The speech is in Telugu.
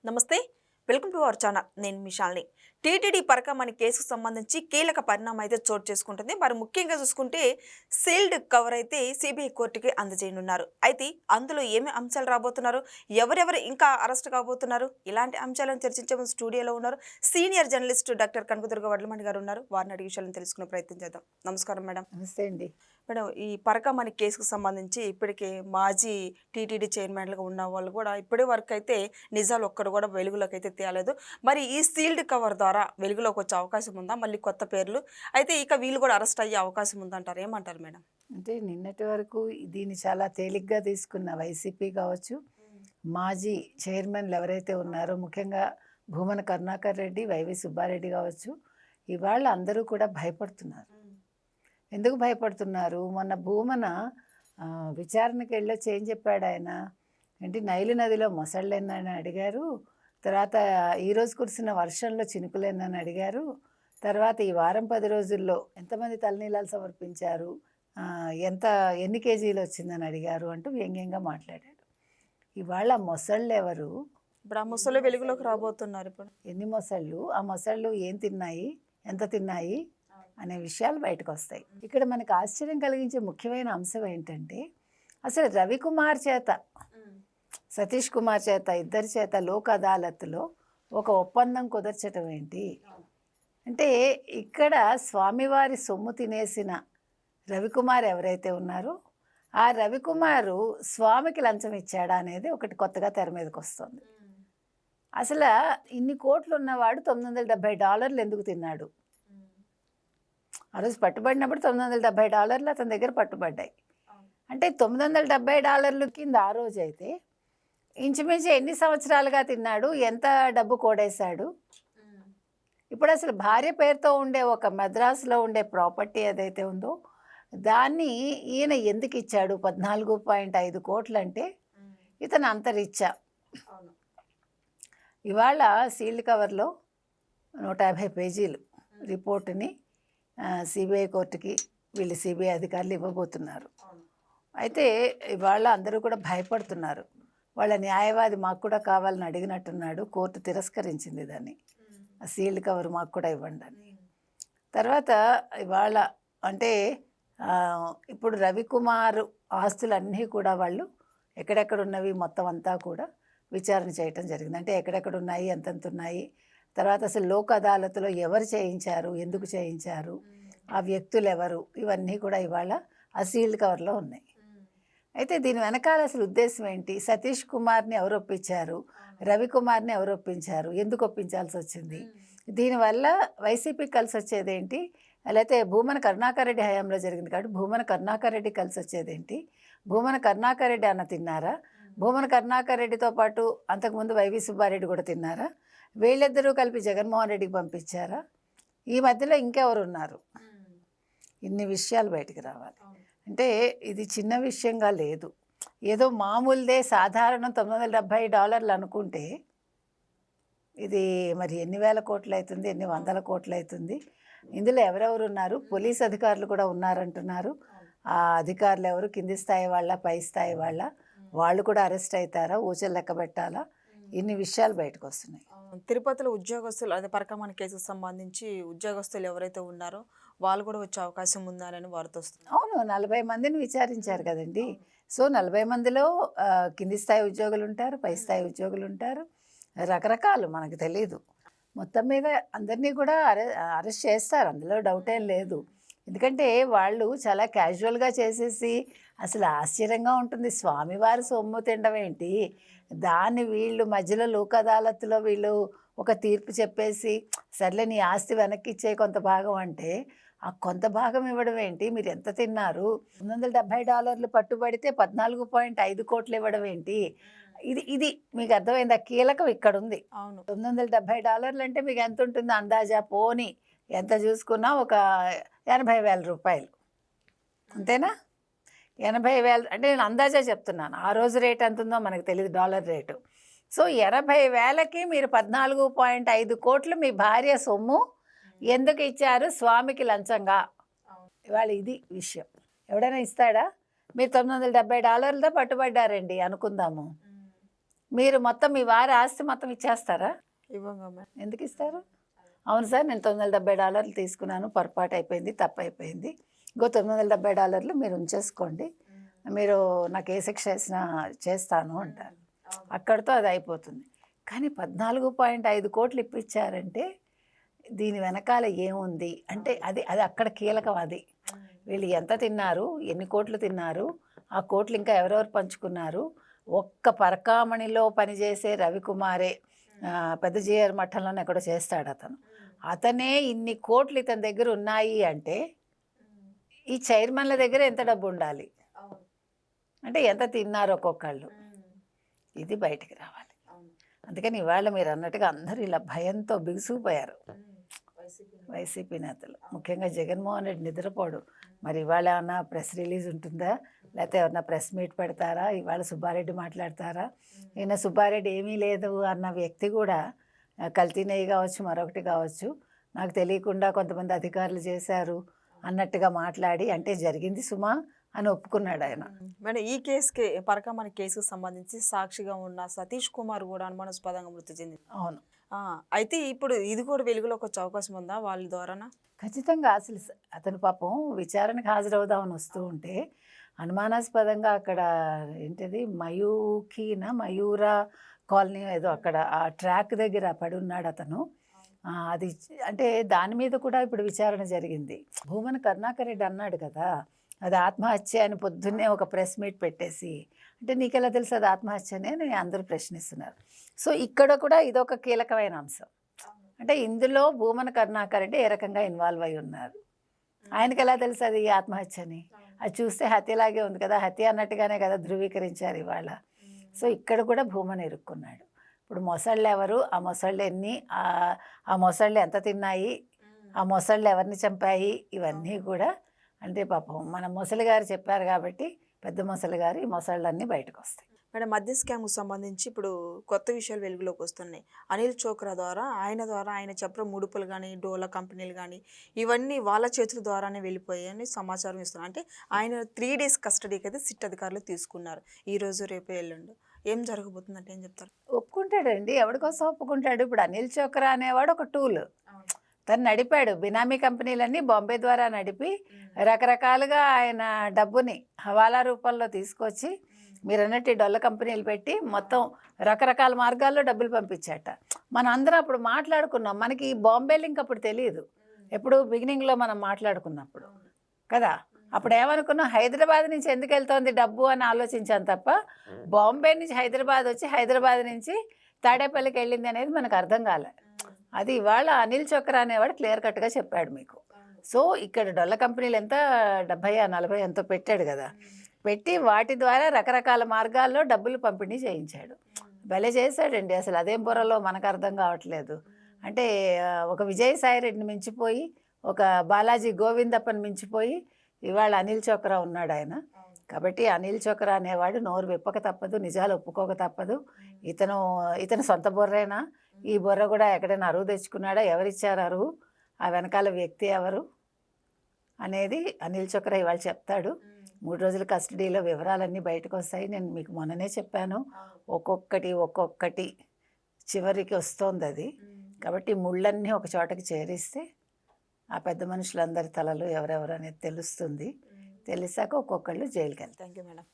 నమస్తే. Welcome to our channel. నేను మీ శాలిని. టీటీడీ పరకమణి కేసుకు సంబంధించి కీలక పరిణామం అయితే చోటు చేసుకుంటుంది. మరి ముఖ్యంగా చూసుకుంటే సీల్డ్ కవర్ అయితే సిబిఐ కోర్టుకి అందజేయనున్నారు. అయితే అందులో ఏమి అంశాలు రాబోతున్నారు, ఎవరెవరు ఇంకా అరెస్ట్ కాబోతున్నారు, ఇలాంటి అంశాలను చర్చించే ముందు స్టూడియోలో ఉన్నారు senior journalist doctor Kanakadurga Vadlamani గారు ఉన్నారు. వారిని అడిగే విషయాలను తెలుసుకునే ప్రయత్నం చేద్దాం. నమస్కారం మేడం. నమస్తే అండి. మేడం, ఈ పరకమణి కేసుకు సంబంధించి ఇప్పటికే మాజీ టీటీడీ చైర్మన్లుగా ఉన్న వాళ్ళు కూడా ఇప్పటి వరకు అయితే నిజాలు ఒక్కడు కూడా వెలుగులోకి అయితే తేలేదు. మరి ఈ సీల్డ్ కవర్ ద్వారా వెలుగులోకి వచ్చే అవకాశం ఉందా? మళ్ళీ కొత్త పేర్లు అయితే ఇక వీళ్ళు కూడా అరెస్ట్ అయ్యే అవకాశం ఉందంటారు. ఏమంటారు మేడం? అంటే నిన్నటి వరకు దీన్ని చాలా తేలిగ్గా తీసుకున్న వైసీపీ కావచ్చు, మాజీ చైర్మన్లు ఎవరైతే ఉన్నారో ముఖ్యంగా భూమన కరుణాకర్ రెడ్డి, వైవి సుబ్బారెడ్డి కావచ్చు, ఇవాళ అందరూ కూడా భయపడుతున్నారు. ఎందుకు భయపడుతున్నారు? మొన్న భూమన విచారణకి వెళ్ళొచ్చి ఏం చెప్పాడు ఆయన? ఏంటి నైలు నదిలో మొసళ్ళేందని అడిగారు, తర్వాత ఈరోజు కురిసిన వర్షంలో చినుకులేందని అడిగారు, తర్వాత ఈ వారం 10 రోజుల్లో ఎంతమంది తలనీలాలు సమర్పించారు, ఎన్ని కేజీలు వచ్చిందని అడిగారు అంటూ వ్యంగ్యంగా మాట్లాడాడు. ఇవాళ మొసళ్ళు ఎవరు? ఇప్పుడు ఆ ముసలి వెలుగులోకి రాబోతున్నారు. ఇప్పుడు ఎన్ని మొసళ్ళు, ఆ మొసళ్ళు ఏం తిన్నాయి, ఎంత తిన్నాయి అనే విషయాలు బయటకు వస్తాయి. ఇక్కడ మనకు ఆశ్చర్యం కలిగించే ముఖ్యమైన అంశం ఏంటంటే, అసలు రవికుమార్ చేత, సతీష్ కుమార్ చేత, ఇద్దరి చేత లోక్ అదాలత్లో ఒక ఒప్పందం కుదర్చడం ఏంటి అంటే, ఇక్కడ స్వామివారి సొమ్ము తినేసిన రవికుమార్ ఎవరైతే ఉన్నారో ఆ రవికుమారు స్వామికి లంచం ఇచ్చాడా అనేది ఒకటి కొత్తగా తెర మీదకి వస్తుంది. అసలు ఇన్ని కోట్లు ఉన్నవాడు $970 ఎందుకు తిన్నాడు? ఆ రోజు పట్టుబడినప్పుడు $970 అతని దగ్గర పట్టుబడ్డాయి. అంటే $970 కింద ఆ రోజు అయితే ఇంచుమించు ఎన్ని సంవత్సరాలుగా తిన్నాడు, ఎంత డబ్బు కూడేశాడు? ఇప్పుడు అసలు భార్య పేరుతో ఉండే ఒక మద్రాసులో ఉండే ప్రాపర్టీ ఏదైతే ఉందో దాన్ని ఈయన ఎందుకు ఇచ్చాడు? 14.5 కోట్లు అంటే ఇతను అంతరిచ్చా. ఇవాళ సీల్డ్ కవర్లో 150 పేజీలు రిపోర్టుని సిబిఐ కోర్టుకి వీళ్ళు సిబిఐ అధికారులు ఇవ్వబోతున్నారు. అయితే ఇవాళ అందరూ కూడా భయపడుతున్నారు. వాళ్ళ న్యాయవాది మాకు కూడా కావాలని అడిగినట్టున్నాడు, కోర్టు తిరస్కరించింది దాన్ని. ఆ సీల్డ్ కవర్ మాకు కూడా ఇవ్వండి అని. తర్వాత ఇవాళ అంటే ఇప్పుడు రవికుమార్ ఆస్తులన్నీ కూడా వాళ్ళు ఎక్కడెక్కడ ఉన్నవి మొత్తం అంతా కూడా విచారణ చేయటం జరిగింది. అంటే ఎక్కడెక్కడ ఉన్నాయి, ఎంతెంత ఉన్నాయి, తర్వాత అసలు లోక్ అదాలత్లో ఎవరు చేయించారు, ఎందుకు చేయించారు, ఆ వ్యక్తులు ఎవరు, ఇవన్నీ కూడా ఇవాళ ఆ సీల్డ్ కవర్లో ఉన్నాయి. అయితే దీని వెనకాల అసలు ఉద్దేశం ఏంటి? సతీష్ కుమార్ని ఎవరు ఒప్పించారు, రవికుమార్ని ఎవరు ఒప్పించారు, ఎందుకు ఒప్పించాల్సి వచ్చింది, దీనివల్ల వైసీపీకి కలిసి వచ్చేది ఏంటి, లేకపోతే భూమన కరుణాకర్ రెడ్డి హయాంలో జరిగింది కాబట్టి భూమన కరుణాకర్ రెడ్డి కలిసి వచ్చేదేంటి, భూమన కరుణాకర్ రెడ్డి అన్న తిన్నారా, భూమన కరుణాకర్ రెడ్డితో పాటు అంతకుముందు వైవి సుబ్బారెడ్డి కూడా తిన్నారా, వీళ్ళిద్దరూ కలిపి జగన్మోహన్ రెడ్డికి పంపించారా, ఈ మధ్యలో ఇంకెవరు ఉన్నారు? ఇన్ని విషయాలు బయటికి రావాలి. అంటే ఇది చిన్న విషయంగా లేదు, ఏదో మామూలుదే సాధారణం $970 అనుకుంటే ఇది మరి ఎన్ని వేల కోట్లు అవుతుంది, ఎన్ని వందల కోట్లు అవుతుంది. ఇందులో ఎవరెవరు ఉన్నారు? పోలీస్ అధికారులు కూడా ఉన్నారంటున్నారు. ఆ అధికారులు ఎవరు? కింది స్థాయి వాళ్ళ, పై స్థాయి వాళ్ళ? వాళ్ళు కూడా అరెస్ట్ అవుతారా, ఊచలు లెక్క పెట్టాలా? ఇన్ని విషయాలు బయటకు వస్తున్నాయి. తిరుపతిలో ఉద్యోగస్తులు, అదే పరకమణి కేసుకు సంబంధించి ఉద్యోగస్తులు ఎవరైతే ఉన్నారో వాళ్ళు కూడా వచ్చే అవకాశం ఉందని వార్త వస్తుంది. అవును, 40 మందిని విచారించారు కదండి. సో 40 మందిలో కింది స్థాయి ఉద్యోగులు ఉంటారు, పై స్థాయి ఉద్యోగులు ఉంటారు, రకరకాలు మనకు తెలీదు. మొత్తం మీద అందరినీ కూడా అరెస్ట్ చేస్తారు, అందులో డౌట్ ఏం లేదు. ఎందుకంటే వాళ్ళు చాలా క్యాజువల్గా చేసేసి అసలు ఆశ్చర్యంగా ఉంటుంది. స్వామివారి సొమ్ము తినడం ఏంటి, దాన్ని వీళ్ళు మధ్యలో లోక్ అదాలత్లో వీళ్ళు ఒక తీర్పు చెప్పేసి సర్లే నీ ఆస్తి వెనక్కి ఇచ్చే కొంత భాగం అంటే ఆ కొంత భాగం ఇవ్వడం ఏంటి, మీరు ఎంత తిన్నారు? $970 పట్టుబడితే 14.5 కోట్లు ఇవ్వడం ఏంటి? ఇది మీకు అర్థమైందా? కీలకం ఇక్కడ ఉంది. అవును, $970 అంటే మీకు ఎంత ఉంటుంది అందాజా? పోనీ ఎంత చూసుకున్నా ఒక 80,000 రూపాయలు, అంతేనా? 80,000 అంటే నేను అందాజా చెప్తున్నాను. ఆ రోజు రేట్ ఎంత ఉందో మనకు తెలియదు, డాలర్ రేటు. సో 80,000కి మీరు 14.5 కోట్లు మీ భార్య సొమ్ము ఎందుకు ఇచ్చారు? స్వామికి లంచంగా. ఇవాళ ఇది విషయం. ఎవడైనా ఇస్తాడా? మీరు $970తో పట్టుబడ్డారండి అనుకుందాము, మీరు మొత్తం మీ వారి ఆస్తి మొత్తం ఇచ్చేస్తారా? ఇవ్వంగా మేడం. ఎందుకు ఇస్తారు? అవును సార్, నేను $970 తీసుకున్నాను, పొరపాటు అయిపోయింది, తప్పు అయిపోయింది, ఇంకో $970 మీరు ఉంచేసుకోండి, మీరు నాకు ఏ శిక్ష వేసినా చేస్తాను అంటారు. అక్కడితో అది అయిపోతుంది. కానీ 14.5 కోట్లు ఇప్పించారంటే దీని వెనకాల ఏముంది అంటే అది అది అక్కడ కీలకం. అది వీళ్ళు ఎంత తిన్నారు, ఎన్ని కోట్లు తిన్నారు, ఆ కోట్లు ఇంకా ఎవరెవరు పంచుకున్నారు. ఒక్క పరకామణిలో పనిచేసే రవికుమారే పెద్ద జీఆర్ మఠంలోనే ఎక్కడో చేస్తాడు అతను. అతనే ఇన్ని కోట్లు ఇతని దగ్గర ఉన్నాయి అంటే ఈ చైర్మన్ల దగ్గర ఎంత డబ్బు ఉండాలి అంటే ఎంత తిన్నారు ఒక్కొక్కళ్ళు, ఇది బయటికి రావాలి. అందుకని ఇవాళ మీరు అన్నట్టుగా అందరూ ఇలా భయంతో బిగుసుకుపోయారు. వైసీపీ నేతలు ముఖ్యంగా జగన్మోహన్ రెడ్డి నిద్రపోడు. మరి ఇవాళ ఏమన్నా ప్రెస్ రిలీజ్ ఉంటుందా, లేకపోతే ఎవరన్నా ప్రెస్ మీట్ పెడతారా, ఇవాళ సుబ్బారెడ్డి మాట్లాడతారా? ఈయన సుబ్బారెడ్డి ఏమీ లేదు అన్న వ్యక్తి కూడా కల్తీ నెయ్యి కావచ్చు, మరొకటి కావచ్చు, నాకు తెలియకుండా కొంతమంది అధికారులు చేశారు అన్నట్టుగా మాట్లాడి అంటే జరిగింది సుమా అని ఒప్పుకున్నాడు ఆయన. మేడం, ఈ కేసుకి పరకామణి కేసుకు సంబంధించి సాక్షిగా ఉన్న సతీష్ కుమార్ కూడా అనుమానాస్పదంగా మృతి చెందింది. అవును. అయితే ఇప్పుడు ఇది కూడా వెలుగులోకి వచ్చే అవకాశం ఉందా వాళ్ళ ద్వారానా? ఖచ్చితంగా. అసలు అతను పాపం విచారణకు హాజరవుదామని వస్తూ ఉంటే అనుమానాస్పదంగా అక్కడ ఏంటిది మయూరా కాలనీ ఏదో అక్కడ ఆ ట్రాక్ దగ్గర పడి ఉన్నాడు అతను. అది అంటే దాని మీద కూడా ఇప్పుడు విచారణ జరిగింది. భూమన కరుణాకర్ రెడ్డి అన్నాడు కదా అది ఆత్మహత్య అని పొద్దున్నే ఒక ప్రెస్ మీట్ పెట్టేసి, అంటే నీకెలా తెలుసు అది ఆత్మహత్య అని అందరూ ప్రశ్నిస్తున్నారు. సో ఇక్కడ కూడా ఇదొక కీలకమైన అంశం. అంటే ఇందులో భూమన కరుణాకర్ రెడ్డి ఏ రకంగా ఇన్వాల్వ్ అయి ఉన్నారు, ఆయనకి ఎలా తెలుసు అది ఆత్మహత్య అని? అది చూస్తే హత్యలాగే ఉంది కదా, హత్య అన్నట్టుగానే కదా ధృవీకరించారు ఇవాళ. సో ఇక్కడ కూడా భూమన ఇరుక్కున్నాడు. ఇప్పుడు మొసళ్ళు ఎవరు, ఆ మొసళ్ళు ఎన్ని, ఆ మొసళ్ళు ఎంత తిన్నాయి, ఆ మొసళ్ళు ఎవరిని చంపాయి, ఇవన్నీ కూడా అంటే పాపం మన మొసలి గారు చెప్పారు కాబట్టి పెద్ద మొసలి గారు ఈ మొసళ్ళన్నీ బయటకు వస్తాయి. మేడం, మద్య స్కామ్కు సంబంధించి ఇప్పుడు కొత్త విషయాలు వెలుగులోకి వస్తున్నాయి. అనిల్ చోక్రా ద్వారా ఆయన చెప్పిన ముడుపులు కానీ డోలా కంపెనీలు కానీ ఇవన్నీ వాళ్ళ చేతుల ద్వారానే వెళ్ళిపోయాయని సమాచారం ఇస్తున్నారు. అంటే ఆయన 3 days కస్టడీకి అయితే సిట్ అధికారులు తీసుకున్నారు. ఈరోజు రేపు ఎల్లుండి ఏం జరగబోతుందంటే ఏం చెప్తారు? ఒప్పుకుంటాడండి, ఎవరికోసం ఒప్పుకుంటాడు? ఇప్పుడు అనిల్ చోక్రా అనేవాడు ఒక టూల్, తను నడిపాడు బినామీ కంపెనీలన్నీ బాంబే ద్వారా నడిపి రకరకాలుగా ఆయన డబ్బుని హవాలా రూపంలో తీసుకొచ్చి మీరు అన్నట్టు డొల్ల కంపెనీలు పెట్టి మొత్తం రకరకాల మార్గాల్లో డబ్బులు పంపించాట. మనం అందరం అప్పుడు మాట్లాడుకున్నాం, మనకి బాంబే లింక్ అప్పుడు తెలియదు, ఎప్పుడు బిగినింగ్లో మనం మాట్లాడుకున్నప్పుడు కదా. అప్పుడు ఏమనుకున్నాం, హైదరాబాద్ నుంచి ఎందుకు వెళ్తోంది డబ్బు అని ఆలోచించాను తప్ప బాంబే నుంచి హైదరాబాద్ వచ్చి హైదరాబాద్ నుంచి తాడేపల్లికి వెళ్ళింది అనేది మనకు అర్థం కాలే. అది ఇవాళ అనిల్ చోక్రా అనేవాడు క్లియర్ కట్గా చెప్పాడు మీకు. సో ఇక్కడ డొల్ల కంపెనీలు ఎంత 70-40 ఎంతో పెట్టాడు కదా, పెట్టి వాటి ద్వారా రకరకాల మార్గాల్లో డబ్బులు పంపిణీ చేయించాడు. భలే చేశాడండి, అసలు అదేం బుర్రలో మనకు అర్థం కావట్లేదు. అంటే ఒక విజయసాయి రెడ్డిని మించిపోయి, ఒక బాలాజీ గోవిందప్పని మించిపోయి ఇవాళ అనిల్ చోక్రా ఉన్నాడు ఆయన. కాబట్టి అనిల్ చోక్రా అనేవాడు నోరు విప్పక తప్పదు, నిజాలు ఒప్పుకోక తప్పదు. ఇతను సొంత బుర్రేనా, ఈ బుర్ర కూడా ఎక్కడైనా అరువు తెచ్చుకున్నాడా, ఎవరిచ్చారు అరువు, ఆ వెనకాల వ్యక్తి ఎవరు అనేది అనిల్ చోక్రా ఇవాళ చెప్తాడు. 3 రోజుల కస్టడీలో వివరాలన్నీ బయటకు వస్తాయి. నేను మీకు మొన్ననే చెప్పాను, ఒక్కొక్కటి చివరికి వస్తోంది అది. కాబట్టి ముళ్ళన్నీ ఒక చోటకి చేరిస్తే ఆ పెద్ద మనుషులందరి తలలు ఎవరెవరు అనేది తెలుస్తుంది. తెలిసాక ఒక్కొక్కళ్ళు జైలుకి వెళ్తారు. Thank you madam.